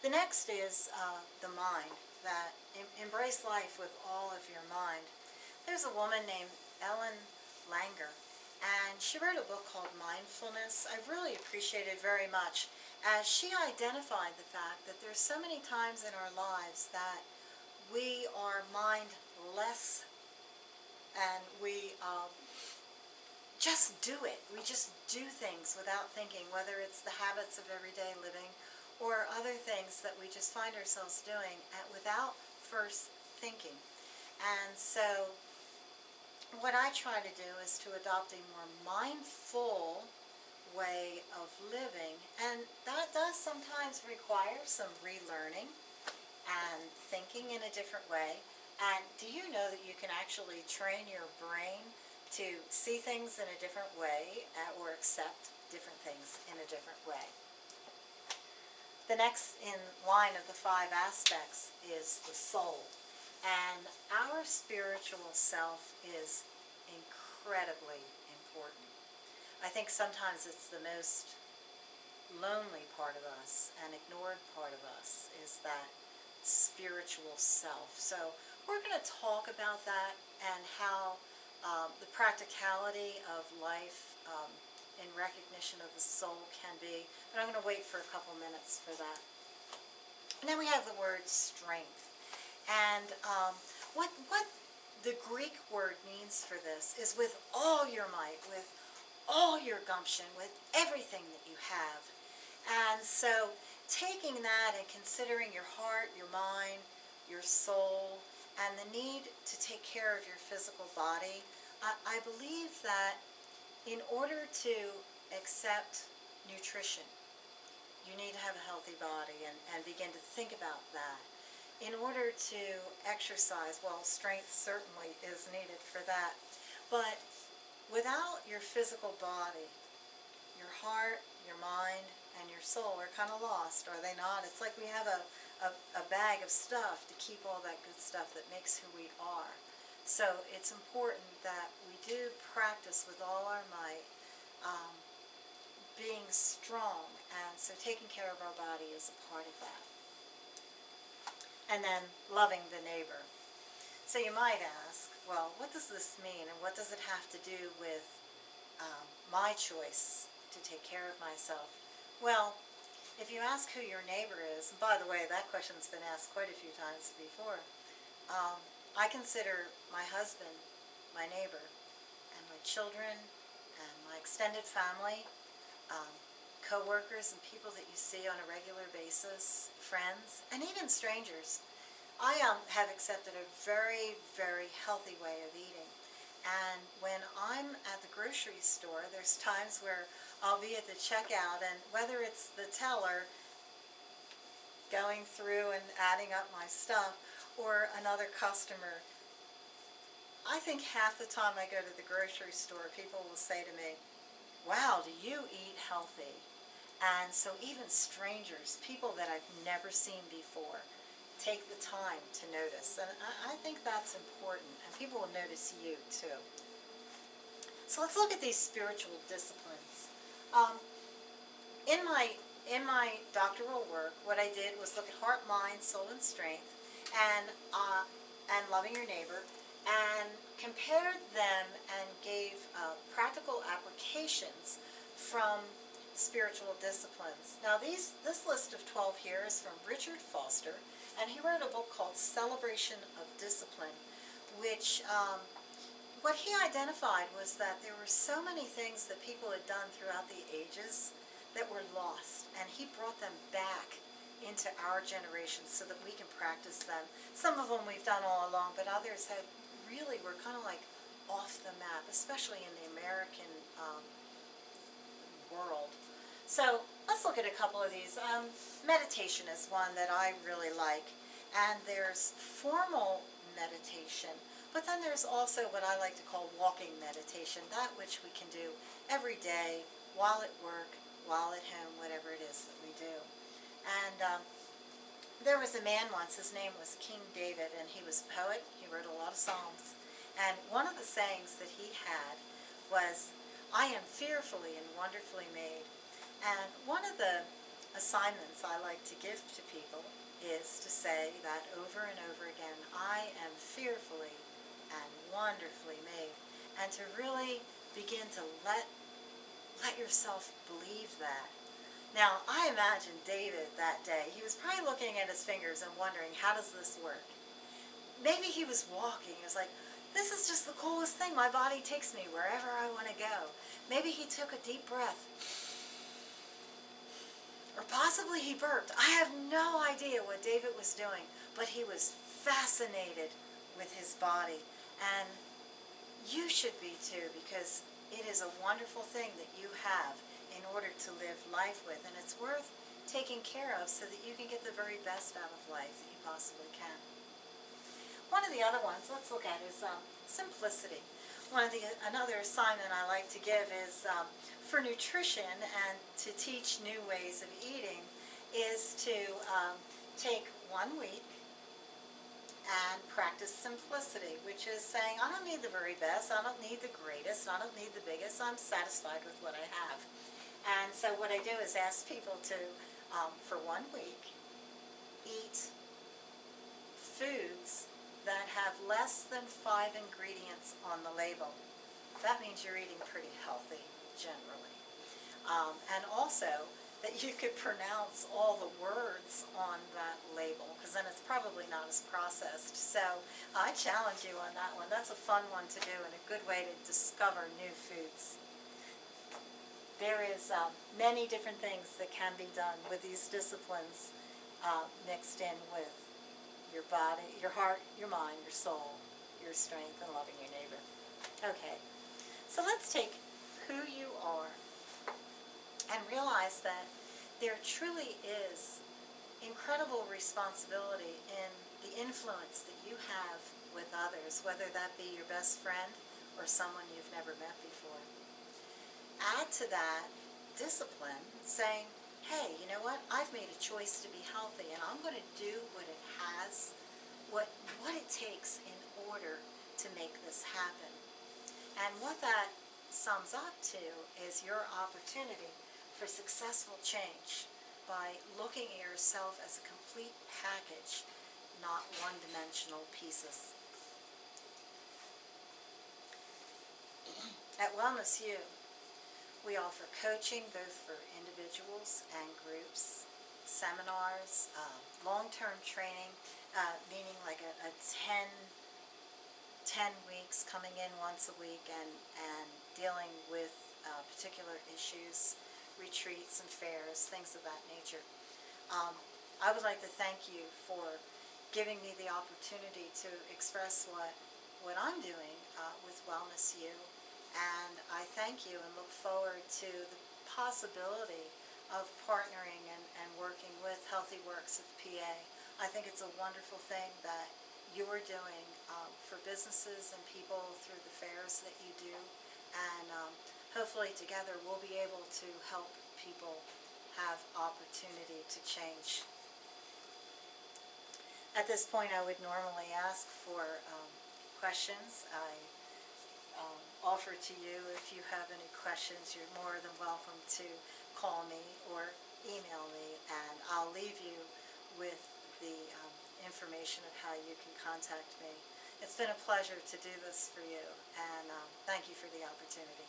The next is the mind, that embrace life with all of your mind. There's a woman named Ellen Langer, and she wrote a book called Mindfulness. I really appreciate it very much, as she identified the fact that there's so many times in our lives that we are mindless, and we just do it. We just do things without thinking, whether it's the habits of everyday living or other things that we just find ourselves doing without first thinking. And so what I try to do is to adopt a more mindful way of living, and that does sometimes require some relearning and thinking in a different way. And do you know that you can actually train your brain to see things in a different way, or accept different things in a different way? The next in line of the 5 aspects is the soul. And our spiritual self is incredibly important. I think sometimes it's the most lonely part of us and ignored part of us, is that spiritual self. So we're going to talk about that, and how the practicality of life in recognition of the soul can be. But I'm going to wait for a couple minutes for that. And then we have the word strength. And what the Greek word means for this is with all your might, with all your gumption, with everything that you have. And so taking that and considering your heart, your mind, your soul, and the need to take care of your physical body, I believe that in order to accept nutrition, you need to have a healthy body, and begin to think about that. In order to exercise, well, strength certainly is needed for that. But without your physical body, your heart, your mind, and your soul are kind of lost, are they not? It's like we have a bag of stuff to keep all that good stuff that makes who we are. So it's important that we do practice with all our might, being strong, and so taking care of our body is a part of that. And then loving the neighbor. So you might ask, well, what does this mean, and what does it have to do with my choice to take care of myself? Well, if you ask who your neighbor is, and by the way, that question's been asked quite a few times before, I consider my husband my neighbor, and my children, and my extended family, co-workers and people that you see on a regular basis, friends, and even strangers. I have accepted a very, very healthy way of eating. And when I'm at the grocery store, there's times where I'll be at the checkout, and whether it's the teller going through and adding up my stuff, or another customer, I think half the time I go to the grocery store, people will say to me, wow, do you eat healthy? And so even strangers, people that I've never seen before, take the time to notice. And I think that's important, and people will notice you too. So let's look at these spiritual disciplines. In my doctoral work, what I did was look at heart, mind, soul, and strength, and loving your neighbor, and compared them and gave practical applications from spiritual disciplines. Now this list of 12 here is from Richard Foster, and he wrote a book called Celebration of Discipline, which what he identified was that there were so many things that people had done throughout the ages that were lost, and he brought them back into our generation so that we can practice them. Some of them we've done all along, but others had really were kind of like off the map, especially in the American world. So let's look at a couple of these. Meditation is one that I really like, and there's formal meditation, but then there's also what I like to call walking meditation, that which we can do every day, while at work, while at home, whatever it is that we do. And there was a man once, his name was King David, and he was a poet. He wrote a lot of songs. And one of the sayings that he had was, I am fearfully and wonderfully made. And one of the assignments I like to give to people is to say that over and over again, I am fearfully and wonderfully made, and to really begin to let yourself believe that. Now, I imagine David that day, he was probably looking at his fingers and wondering, how does this work? Maybe he was walking. He was like, this is just the coolest thing. My body takes me wherever I want to go. Maybe he took a deep breath. Or possibly he burped. I have no idea what David was doing, but he was fascinated with his body. And you should be too, because it is a wonderful thing that you have in order to live life with, and it's worth taking care of so that you can get the very best out of life that you possibly can. One of the other ones, let's look at, is simplicity. Another assignment I like to give is for nutrition and to teach new ways of eating is to take 1 week and practice simplicity, which is saying, I don't need the very best, I don't need the greatest, I don't need the biggest, I'm satisfied with what I have. And so what I do is ask people to, for 1 week, eat foods that have less than 5 ingredients on the label. That means you're eating pretty healthy, generally. And also that you could pronounce all the words on that label, because then it's probably not as processed. So I challenge you on that one. That's a fun one to do and a good way to discover new foods. There is many different things that can be done with these disciplines mixed in with your body, your heart, your mind, your soul, your strength, and loving your neighbor. Okay, so let's take who you are and realize that there truly is incredible responsibility in the influence that you have with others, whether that be your best friend or someone you've never met before. Add to that discipline, saying, hey, you know what, I've made a choice to be healthy, and I'm going to do what it has, what it takes in order to make this happen. And what that sums up to is your opportunity for successful change by looking at yourself as a complete package, not one-dimensional pieces. At WellnessU, we offer coaching both for individuals and groups, seminars, long-term training, meaning like a 10 weeks coming in once a week and dealing with particular issues, retreats and fairs, things of that nature. I would like to thank you for giving me the opportunity to express what I'm doing with WellnessU, and I thank you and look forward to the possibility of partnering and working with Healthy Works of PA. I think it's a wonderful thing that you are doing for businesses and people through the fairs that you do, and hopefully together we'll be able to help people have opportunity to change. At this point, I would normally ask for questions. I offer to you, if you have any questions, you're more than welcome to call me or email me, and I'll leave you with the information of how you can contact me. It's been a pleasure to do this for you, and thank you for the opportunity.